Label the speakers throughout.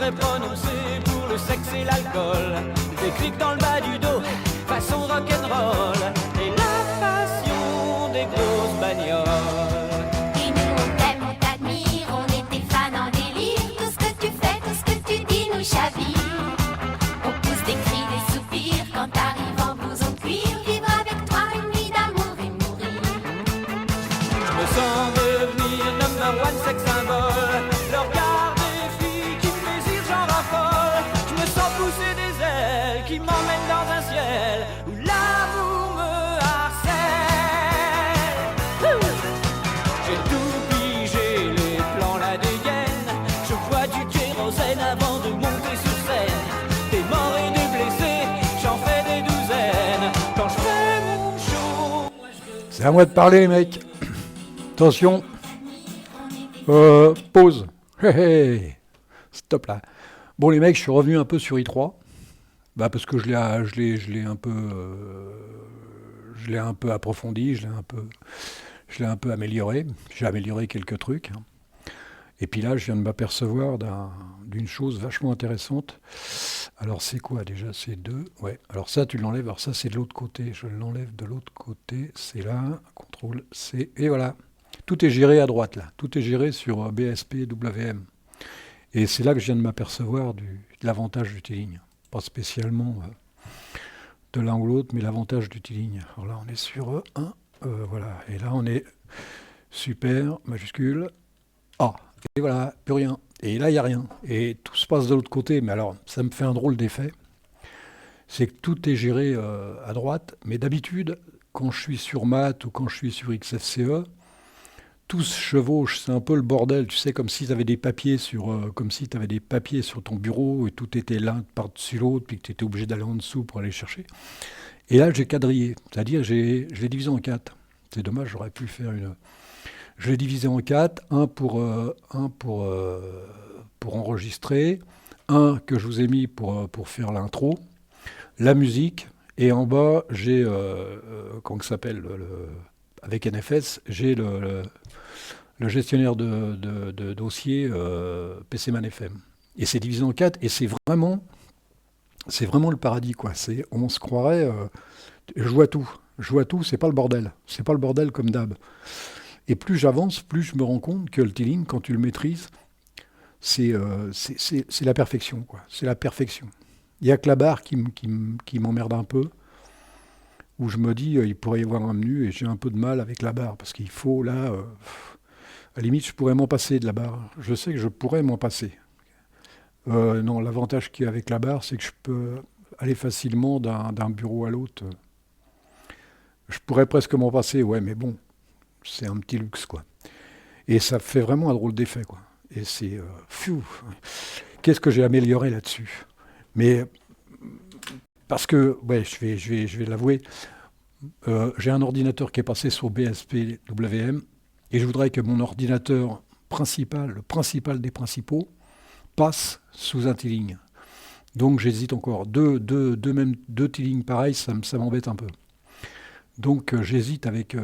Speaker 1: secret prononcé pour le sexe et l'alcool. Des clics dans le bas du dos, façon rock'n'roll. Et la passion des grosses bagnoles.
Speaker 2: Et nous on t'aime, on t'admire, on est tes fans en délire. Tout ce que tu fais, tout ce que tu dis nous chavire. On pousse des cris, des soupirs quand t'arrives en blouson de cuir. Vivre avec toi une vie d'amour et mourir.
Speaker 1: Je me sens devenir number one sex symbole. Le regard des filles qui me désirent, j'en raffole. Je me sens pousser des ailes qui m'emmènent dans un ciel où l'amour me harcèle. J'ai tout pigé, les plans la dégaine. Je vois du kérosène avant de monter sur scène. Des morts et des blessés, j'en fais des douzaines. Quand je fais mon show,
Speaker 3: C'est à moi de parler, les mecs. Attention. Pause. Hey, hey. Stop là. Bon, les mecs, je suis revenu un peu sur i3. Bah, parce que je l'ai un peu approfondi, je l'ai un peu amélioré. J'ai amélioré quelques trucs. Et puis là, je viens de m'apercevoir d'une chose vachement intéressante. Alors, c'est quoi déjà? C'est 2. Ouais. Alors ça, tu l'enlèves. Alors ça, c'est de l'autre côté. Je l'enlève de l'autre côté. C'est là. CTRL C. Et voilà. Tout est géré à droite, là. Tout est géré sur BSP WM. Et c'est là que je viens de m'apercevoir de l'avantage du T-Ligne. Pas spécialement de l'un ou l'autre, mais l'avantage du T-Ligne. Alors là, on est sur 1. Voilà. Et là, on est super, majuscule, A. Et voilà, plus rien. Et là, il n'y a rien. Et tout se passe de l'autre côté. Mais alors, ça me fait un drôle d'effet. C'est que tout est géré à droite. Mais d'habitude, quand je suis sur Math ou quand je suis sur XFCE, tout se chevauche, c'est un peu le bordel, tu sais, comme si tu avais des papiers sur ton bureau et tout était l'un par-dessus l'autre, puis que tu étais obligé d'aller en dessous pour aller chercher. Et là, j'ai quadrillé, c'est-à-dire je l'ai divisé en 4. C'est dommage, j'aurais pu faire une... Je l'ai divisé en 4, un pour enregistrer, un que je vous ai mis pour faire l'intro, la musique, et en bas, j'ai, comment ça s'appelle, avec NFS, j'ai le gestionnaire de dossiers PCman FM. Et c'est divisé en 4, et c'est vraiment le paradis, quoi. On se croirait, je vois tout, c'est pas le bordel comme d'hab. Et plus j'avance, plus je me rends compte que le T-Ligne, quand tu le maîtrises, c'est la perfection, quoi. C'est la perfection. Il n'y a que la barre qui m'emmerde un peu, où je me dis, il pourrait y avoir un menu, et j'ai un peu de mal avec la barre, parce qu'il faut, là, à la limite, je pourrais m'en passer de la barre. Je sais que je pourrais m'en passer. Non, l'avantage qu'il y a avec la barre, c'est que je peux aller facilement d'un bureau à l'autre. Je pourrais presque m'en passer, ouais, mais bon, c'est un petit luxe, quoi. Et ça fait vraiment un drôle d'effet, quoi. Et c'est... Qu'est-ce que j'ai amélioré là-dessus? Mais... Parce que, ouais, je vais l'avouer, j'ai un ordinateur qui est passé sur BSP WM et je voudrais que mon ordinateur principal, le principal des principaux, passe sous un T-Ligne. Donc j'hésite encore. Deux T-Lignes pareils, ça m'embête un peu. Donc j'hésite avec...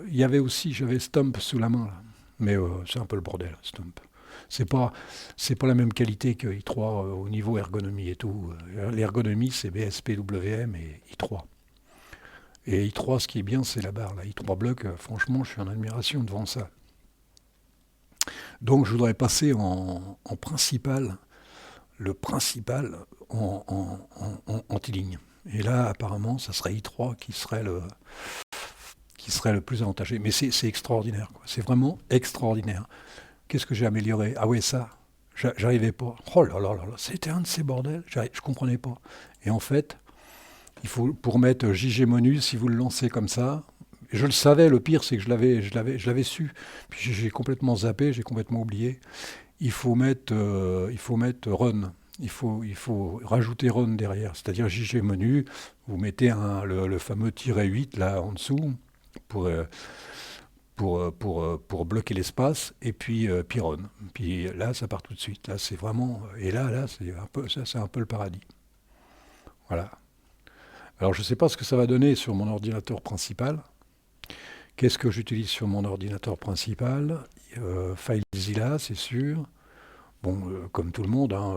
Speaker 3: j'avais Stump sous la main, là. Mais c'est un peu le bordel, Stump. C'est pas la même qualité que i3 au niveau ergonomie et tout. L'ergonomie, c'est BSPWM et i3. Et i3, ce qui est bien, c'est la barre. Là, i3 bloc, franchement, je suis en admiration devant ça. Donc, je voudrais passer en principal, le principal en T-Ligne. Et là, apparemment, ça serait i3 qui serait le plus avantagé. Mais c'est extraordinaire, quoi. C'est vraiment extraordinaire. Qu'est-ce que j'ai amélioré? Ah ouais, ça, j'arrivais pas. Oh là là là là, c'était un de ces bordels, je comprenais pas. Et en fait, il faut, pour mettre JG Monu, si vous le lancez comme ça, je le savais, le pire c'est que je l'avais su, puis j'ai complètement zappé, j'ai complètement oublié. Il faut mettre Run, il faut rajouter Run derrière, c'est-à-dire JG Menu, vous mettez le fameux -8 là en dessous, pour bloquer l'espace, et puis Run. Puis là, ça part tout de suite. Là, c'est vraiment... Et là, c'est un peu le paradis. Voilà. Alors, je ne sais pas ce que ça va donner sur mon ordinateur principal. Qu'est-ce que j'utilise sur mon ordinateur principal? FileZilla, c'est sûr. Bon, comme tout le monde, hein,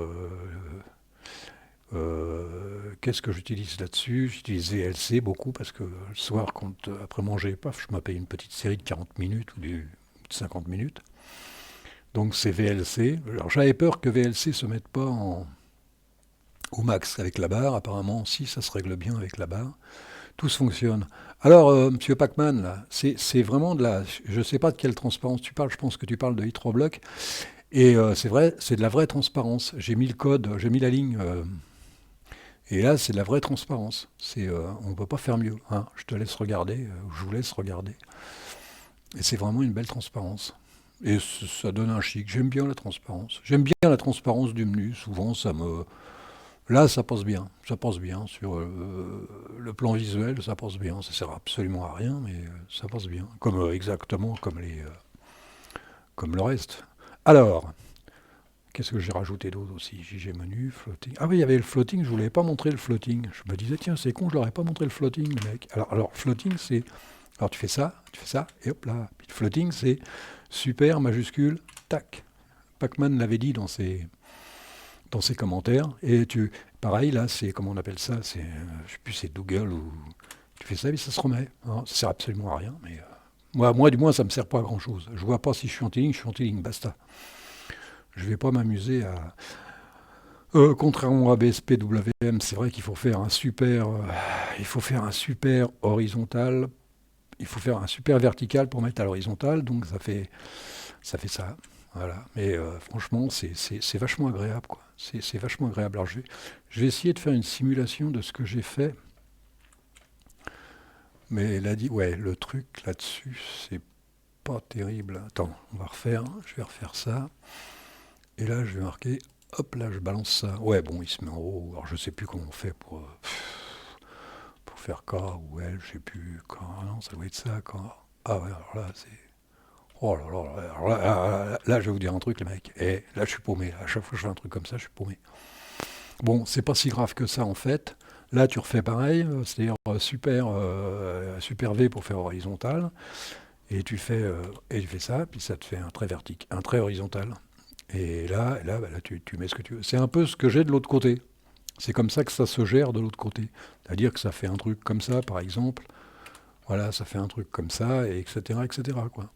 Speaker 3: qu'est-ce que j'utilise là-dessus? J'utilise VLC beaucoup parce que le soir, quand après manger, paf, je m'appelle une petite série de 40 minutes ou de 50 minutes. Donc c'est VLC. Alors j'avais peur que VLC se mette pas au max avec la barre. Apparemment, si, ça se règle bien avec la barre. Tout se fonctionne. Alors, Monsieur Pacman, là, c'est vraiment de la... Je ne sais pas de quelle transparence tu parles. Je pense que tu parles de i3 bloc. Et c'est vrai, c'est de la vraie transparence. J'ai mis le code, j'ai mis la ligne... et là, c'est de la vraie transparence. On ne peut pas faire mieux. Hein. Je te laisse regarder, je vous laisse regarder. Et c'est vraiment une belle transparence. Et ça donne un chic. J'aime bien la transparence. J'aime bien la transparence du menu. Souvent, ça me... Là, ça passe bien. Ça passe bien. Sur le plan visuel, ça passe bien. Ça sert absolument à rien, mais ça passe bien. Comme exactement comme le reste. Alors... Qu'est-ce que j'ai rajouté d'autre aussi? JG menu, floating. Ah oui, il y avait le floating, je ne voulais pas montrer le floating. Je me disais, tiens, c'est con, je leur ai pas montré le floating, le mec. Alors floating, c'est... Alors tu fais ça, et hop là. Puis le floating, c'est super, majuscule, tac. Pacman l'avait dit dans ses commentaires. Et pareil, là, c'est, comment on appelle ça? C'est, je sais plus, c'est Google ou... Tu fais ça, et ça se remet. Hein, ça sert absolument à rien, mais... moi, du moins, ça me sert pas à grand-chose. Je vois pas si je suis en tiling, basta. Je ne vais pas m'amuser à... contrairement à BSPWM, c'est vrai qu'il faut faire un super horizontal, il faut faire un super vertical pour mettre à l'horizontale, donc ça fait ça. Voilà. Mais franchement, c'est vachement agréable, quoi. C'est vachement agréable. Alors je vais essayer de faire une simulation de ce que j'ai fait. Mais le truc là-dessus, c'est pas terrible. Attends, je vais refaire ça. Et là, je vais marquer, hop, là, je balance ça. Ouais, bon, il se met en haut. Alors, je sais plus comment on fait pour faire K ou L, je sais plus. K, non, ça doit être ça, K. Ah ouais, alors là, c'est... Oh là là, alors là, je vais vous dire un truc, les mecs. Et là, je suis paumé. À chaque fois que je fais un truc comme ça, je suis paumé. Bon, c'est pas si grave que ça, en fait. Là, tu refais pareil, c'est-à-dire super V pour faire horizontal. Et tu fais ça, puis ça te fait un trait vertical, un trait horizontal. Et là tu mets ce que tu veux. C'est un peu ce que j'ai de l'autre côté. C'est comme ça que ça se gère de l'autre côté. C'est-à-dire que ça fait un truc comme ça, par exemple. Voilà, ça fait un truc comme ça, et etc., etc., quoi.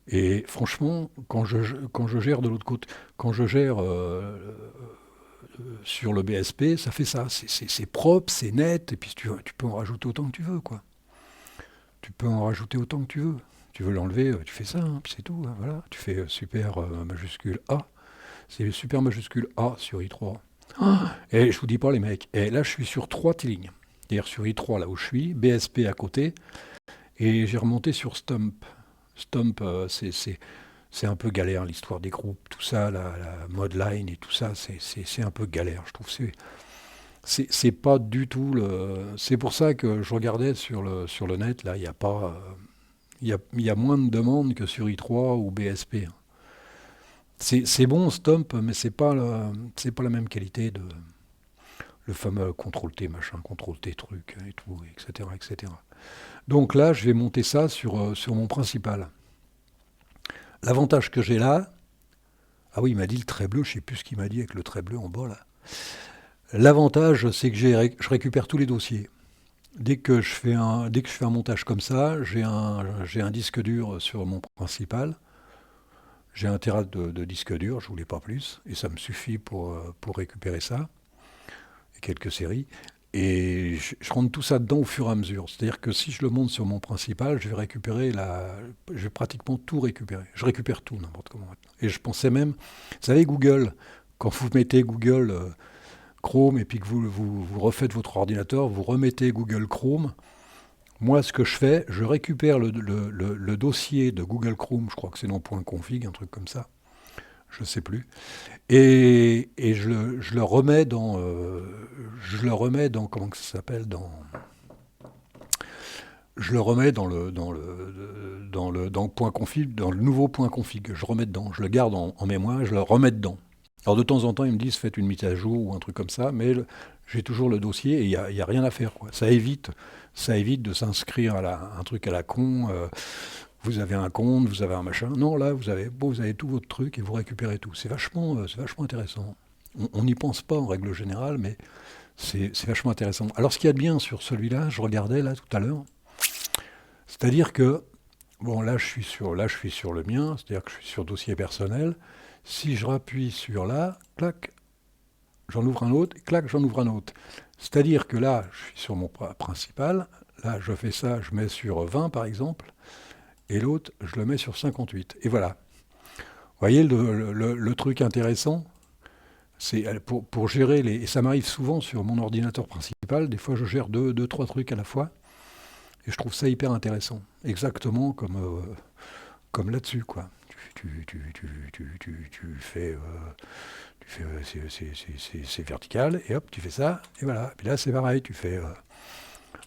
Speaker 3: Et franchement, quand je gère de l'autre côté, quand je gère sur le BSP, ça fait ça. C'est propre, c'est net, et puis tu peux en rajouter autant que tu veux, quoi. Tu peux en rajouter autant que tu veux. Tu veux l'enlever, tu fais ça, hein, puis c'est tout. Hein, voilà. Tu fais super majuscule A. C'est le super majuscule A sur i3. Et je vous dis pas, les mecs. Et là, je suis sur 3 lignes. C'est-à-dire sur i3, là où je suis, BSP à côté. Et j'ai remonté sur Stump. Stump, c'est un peu galère, l'histoire des groupes, tout ça, la mode line et tout ça, c'est un peu galère, je trouve. C'est pas du tout le... C'est pour ça que je regardais sur le net, là, il n'y a pas... Il y a moins de demandes que sur i3 ou BSP. C'est bon, Stump, mais c'est pas la même qualité de... Le fameux CTRL-T, machin, CTRL-T truc, et tout, etc., etc. Donc là, je vais monter ça sur mon principal. L'avantage que j'ai là... Ah oui, il m'a dit le trait bleu, je ne sais plus ce qu'il m'a dit avec le trait bleu en bas, là. L'avantage, c'est que je récupère tous les dossiers. Dès que je fais un montage comme ça, j'ai un disque dur sur mon principal. J'ai 1 Tera de disque dur, je ne voulais pas plus, et ça me suffit pour récupérer ça, et quelques séries. Et je rentre tout ça dedans au fur et à mesure. C'est-à-dire que si je le monte sur mon principal, je vais pratiquement tout récupérer. Je récupère tout, n'importe comment. Et je pensais même, vous savez, Google, quand vous mettez Google... Chrome, et puis que vous refaites votre ordinateur, vous remettez Google Chrome. Moi, ce que je fais, je récupère le dossier de Google Chrome, je crois que c'est dans .config, un truc comme ça, je ne sais plus, et je le remets dans, comment ça s'appelle, je le remets dans le .config, dans le nouveau .config, je remets dedans, je le garde en mémoire, je le remets dedans. Alors de temps en temps, ils me disent faites une mise à jour ou un truc comme ça, mais j'ai toujours le dossier et il n'y a rien à faire, quoi. Ça évite de s'inscrire à un truc à la con, vous avez un compte, vous avez un machin. Non, là, vous avez tout votre truc et vous récupérez tout. C'est vachement intéressant. On n'y pense pas en règle générale, mais c'est vachement intéressant. Alors, ce qu'il y a de bien sur celui-là, je regardais là tout à l'heure, c'est-à-dire que, bon, là, je suis sur le mien, c'est-à-dire que je suis sur dossier personnel. Si je rappuie sur là, clac, j'en ouvre un autre, clac, j'en ouvre un autre. C'est-à-dire que là, je suis sur mon principal, là, je fais ça, je mets sur 20 par exemple, et l'autre, je le mets sur 58. Et voilà. Vous voyez le truc intéressant, c'est pour gérer les... Et ça m'arrive souvent sur mon ordinateur principal, des fois je gère deux, trois trucs à la fois, et je trouve ça hyper intéressant. Exactement comme là-dessus, quoi. Tu fais... c'est vertical, et hop, tu fais ça, et voilà. Puis là, c'est pareil, tu fais...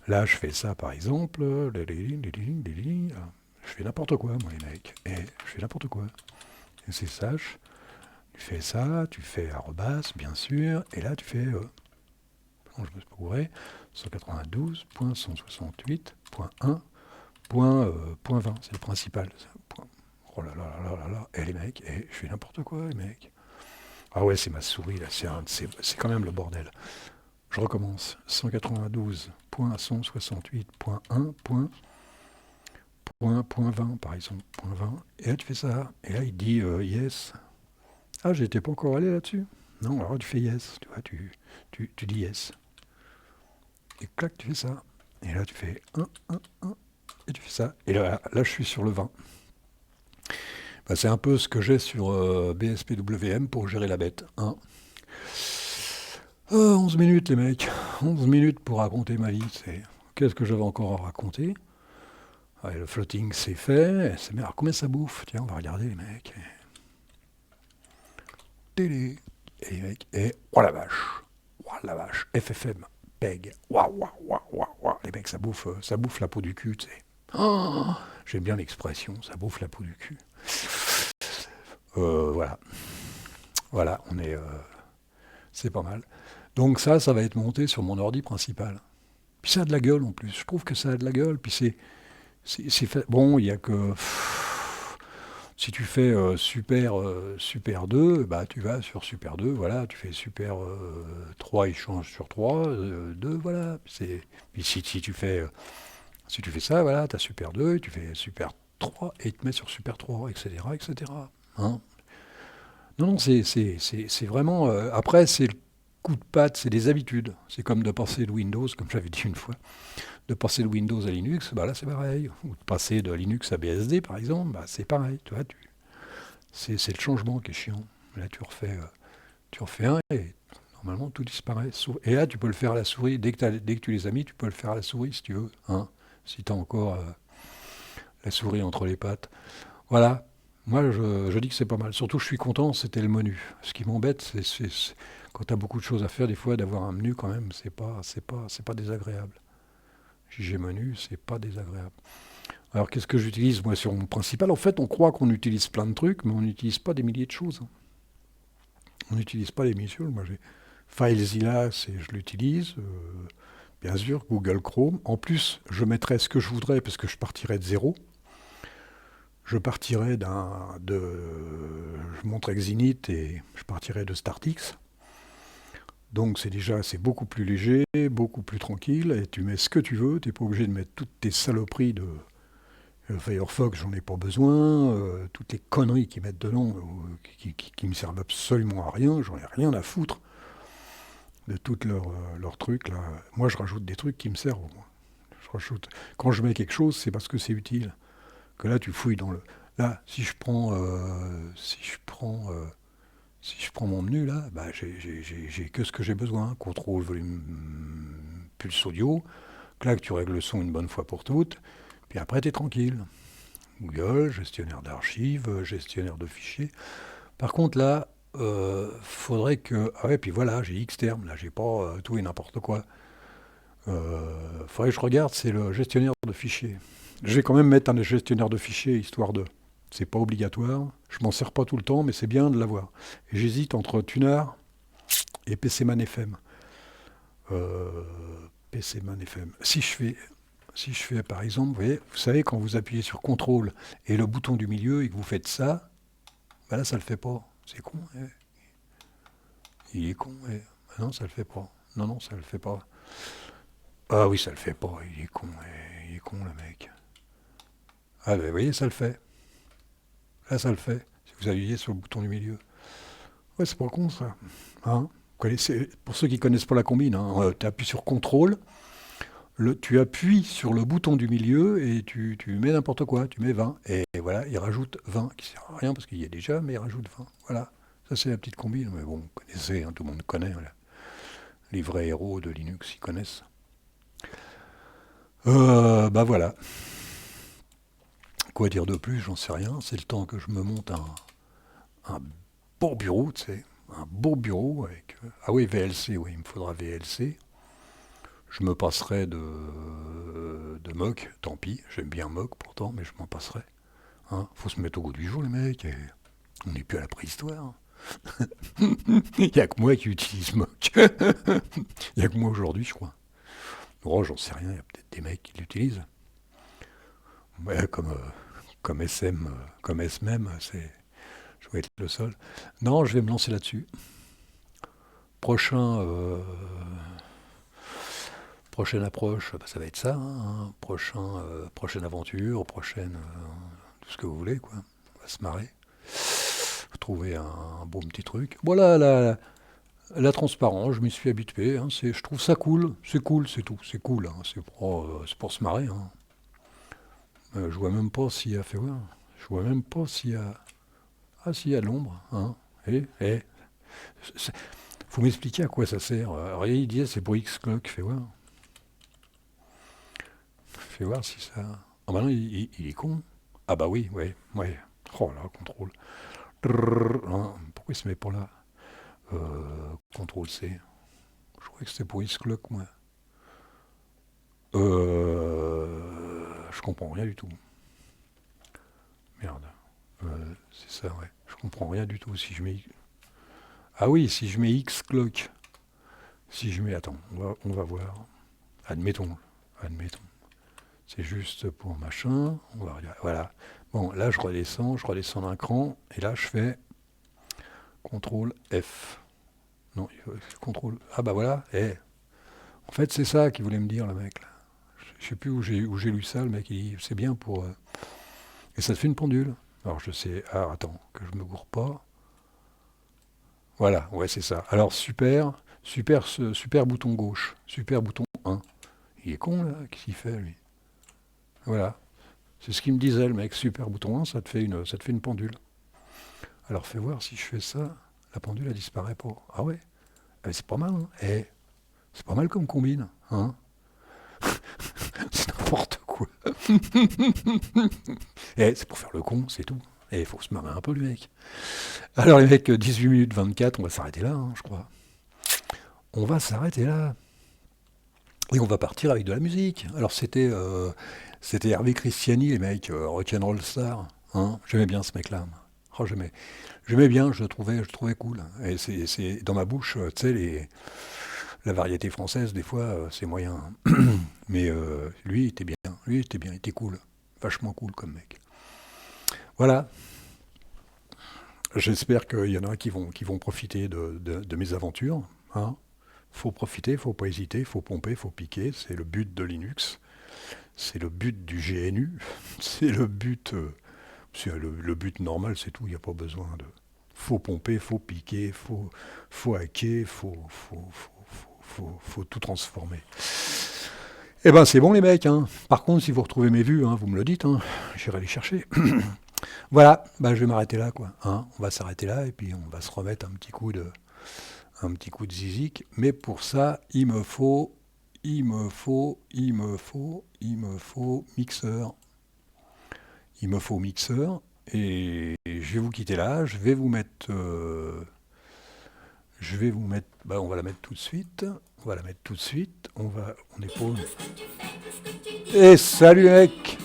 Speaker 3: là, je fais ça, par exemple, je fais n'importe quoi, moi, les mecs. Et je fais n'importe quoi. Et c'est sage. Tu fais ça, tu fais arrobas, bien sûr, et là, tu fais... non, je me suis pas gouré. 192.168.1.20, c'est le principal. Oh là là là là là, et les mecs, et je fais n'importe quoi, les mecs. Ah ouais, c'est ma souris, là, c'est quand même le bordel. Je recommence. 192.168.1.20, par exemple. Point 20. Et là, tu fais ça. Et là, il dit yes. Ah, j'étais pas encore allé là-dessus. Non, alors tu fais yes. Tu vois, tu dis yes. Et clac, tu fais ça. Et là, tu fais 1, 1, 1. Et tu fais ça. Et là, je suis sur le 20. Bah, c'est un peu ce que j'ai sur BSPWM pour gérer la bête. 11 minutes, les mecs. 11 minutes pour raconter ma vie. Qu'est-ce que j'avais encore à raconter? Ouais, le floating, c'est fait. Alors, combien ça bouffe? Tiens, on va regarder, les mecs. Télé. Et les mecs. Et oh la vache. Oh la vache. FFM. PEG. Waouh, waouh, waouh, waouh, waouh. Les mecs, ça bouffe la peau du cul, tu sais. Oh, j'aime bien l'expression, ça bouffe la peau du cul. Voilà. Voilà, c'est pas mal. Donc ça va être monté sur mon ordi principal. Puis ça a de la gueule en plus. Je trouve que ça a de la gueule. Puis c'est fait. Bon, il y a que si tu fais Super 2, bah tu vas sur Super 2, voilà, tu fais Super 3, il change sur 3, 2, voilà. Puis si tu fais ça, voilà, tu as Super 2, tu fais Super 3 et il te met sur Super 3, etc. etc. Hein. Non, c'est vraiment... après, c'est le coup de patte, c'est des habitudes. C'est comme de passer de Windows, comme j'avais dit une fois, de passer de Windows à Linux, bah là c'est pareil. Ou de passer de Linux à BSD, par exemple, bah c'est pareil. Tu vois, c'est le changement qui est chiant. Là, tu refais un et normalement tout disparaît. Et là, tu peux le faire à la souris. Dès que tu les as mis, tu peux le faire à la souris si tu veux. Hein, si tu as encore la souris entre les pattes. Voilà. Moi, je dis que c'est pas mal. Surtout, je suis content, c'était le menu. Ce qui m'embête, c'est quand tu as beaucoup de choses à faire, des fois, d'avoir un menu quand même, c'est pas désagréable. JG menu, c'est pas désagréable. Alors, qu'est-ce que j'utilise, moi, sur mon principal? En fait, on croit qu'on utilise plein de trucs, mais on n'utilise pas des milliers de choses. On n'utilise pas les milliers de choses. Moi, j'ai FileZilla, je l'utilise. Bien sûr, Google Chrome. En plus, je mettrais ce que je voudrais, parce que je partirais de zéro. Je partirais je montrais Xinit et je partirais de StartX. Donc c'est beaucoup plus léger, beaucoup plus tranquille, et tu mets ce que tu veux, tu n'es pas obligé de mettre toutes tes saloperies de Firefox, j'en ai pas besoin, toutes les conneries qu'ils mettent dedans, qui me servent absolument à rien, j'en ai rien à foutre de toutes leurs trucs là. Moi je rajoute des trucs qui me servent. Quand je mets quelque chose, c'est parce que c'est utile. Que là tu fouilles dans le... Là, si je prends mon menu là, bah, j'ai que ce que j'ai besoin. Contrôle, volume, pulse audio. Clac, tu règles le son une bonne fois pour toutes. Puis après, tu es tranquille. Google, gestionnaire d'archives, gestionnaire de fichiers. Par contre, là, faudrait que... Ah ouais, puis voilà, j'ai Xterm. Là, j'ai pas tout et n'importe quoi. Faudrait que je regarde, c'est le gestionnaire de fichiers. Je vais quand même mettre un gestionnaire de fichiers, histoire de... C'est pas obligatoire. Je m'en sers pas tout le temps, mais c'est bien de l'avoir. Et j'hésite entre Tuner et PCman FM. PCman FM. Si je fais si je fais par exemple, vous savez, quand vous appuyez sur CTRL et le bouton du milieu et que vous faites ça, ben là ça le fait pas. C'est con. Il est con. Ah non, ça le fait pas. Non, non, ça le fait pas. Ah oui, ça le fait pas. Il est con. Il est con le mec. Ah ben vous voyez, ça le fait. Là ça le fait. Si vous appuyez sur le bouton du milieu. Ouais, c'est pas con ça. Hein, vous connaissez, pour ceux qui connaissent pas la combine, hein, tu appuies sur CTRL. Tu appuies sur le bouton du milieu et tu mets n'importe quoi, tu mets 20. Et voilà, il rajoute 20, qui sert à rien parce qu'il y a déjà, mais il rajoute 20. Voilà, ça c'est la petite combine. Mais bon, vous connaissez, hein, tout le monde connaît. Voilà. Les vrais héros de Linux, ils connaissent. Bah voilà. Quoi dire de plus, j'en sais rien. C'est le temps que je me monte un beau bureau, tu sais. Un beau bureau avec... ah oui, VLC, oui, il me faudra VLC. Je me passerai de Mock, tant pis, j'aime bien Mock pourtant, mais je m'en passerai. Hein, faut se mettre au goût du jour, les mecs, et on n'est plus à la préhistoire. Il n'y a que moi qui utilise Mock. Il n'y a que moi aujourd'hui, je crois. Oh, j'en sais rien, il y a peut-être des mecs qui l'utilisent. Ouais, comme SM, comme SMM, je vais être le seul. Non, je vais me lancer là-dessus. Prochaine approche, bah, ça va être ça, hein. Prochaine aventure, tout ce que vous voulez, quoi. On va se marrer. Trouver un bon petit truc. Voilà la transparence, je m'y suis habitué. Hein, je trouve ça cool. C'est cool, c'est tout. C'est cool. Hein, c'est pour se marrer. Hein. Je vois même pas s'il y a fait voir. Je vois même pas s'il y a. Ah, s'il y a de l'ombre. Hein. Faut m'expliquer à quoi ça sert. Alors, il disait c'est pour Xclock. Fais voir. Fais voir si ça. Ah bah non, il est con. Ah bah oui, ouais. Oh là, contrôle. Pourquoi il se met pas là? CTRL C. Je croyais que c'était pour Xclock, moi. Je comprends rien du tout. Merde. C'est ça, ouais. Je comprends rien du tout. Si je mets... Ah oui, si je mets Xclock. Si je mets... Attends, on va voir. Admettons. C'est juste pour machin. On va regarder. Voilà. Bon, là, je redescends d'un cran. Et là, je fais CTRL F. Non, CTRL... Ah bah voilà. En fait, c'est ça qu'il voulait me dire, le mec, là. Je sais plus où j'ai lu ça, le mec, il dit, c'est bien pour... Et ça te fait une pendule. Alors, je sais... Ah, attends, que je me gourre pas. Voilà, ouais, c'est ça. Alors, super bouton gauche. Super bouton 1. Il est con, là. Qu'est-ce qu'il fait, lui? Voilà. C'est ce qu'il me disait, le mec. Super bouton 1, ça te fait une pendule. Alors, fais voir si je fais ça. La pendule, elle disparaît pas. Ah ouais? C'est pas mal, hein? C'est pas mal comme combine, hein? C'est n'importe quoi. C'est pour faire le con, c'est tout. Et il faut se marrer un peu, le mec. Alors, les mecs, 18 minutes 24, on va s'arrêter là, hein, je crois. On va s'arrêter là. Et on va partir avec de la musique. Alors, c'était Hervé Christiani, les mecs, Rock'n'Roll Star. Hein, j'aimais bien ce mec-là. Oh, j'aimais bien, je le trouvais cool. Et c'est dans ma bouche, tu sais, la variété française, des fois, c'est moyen. Mais lui, il était bien. Il était cool. Vachement cool comme mec. Voilà. J'espère qu'il y en a qui vont profiter de mes aventures. Hein. Faut profiter, faut pas hésiter, faut pomper, faut piquer. C'est le but de Linux. C'est le but du GNU. C'est le but... le but normal, c'est tout. Il n'y a pas besoin de... Faut pomper, faut piquer, faut hacker, faut tout transformer. Eh ben c'est bon les mecs. Hein. Par contre, si vous retrouvez mes vues, hein, vous me le dites. Hein. J'irai les chercher. Voilà, je vais m'arrêter là, quoi. Hein. On va s'arrêter là et puis on va se remettre un petit coup de zizik. Mais pour ça, il me faut mixeur. Il me faut mixeur. Et je vais vous quitter là. Je vais vous mettre... on va la mettre tout de suite. On est pause. Et salut mec.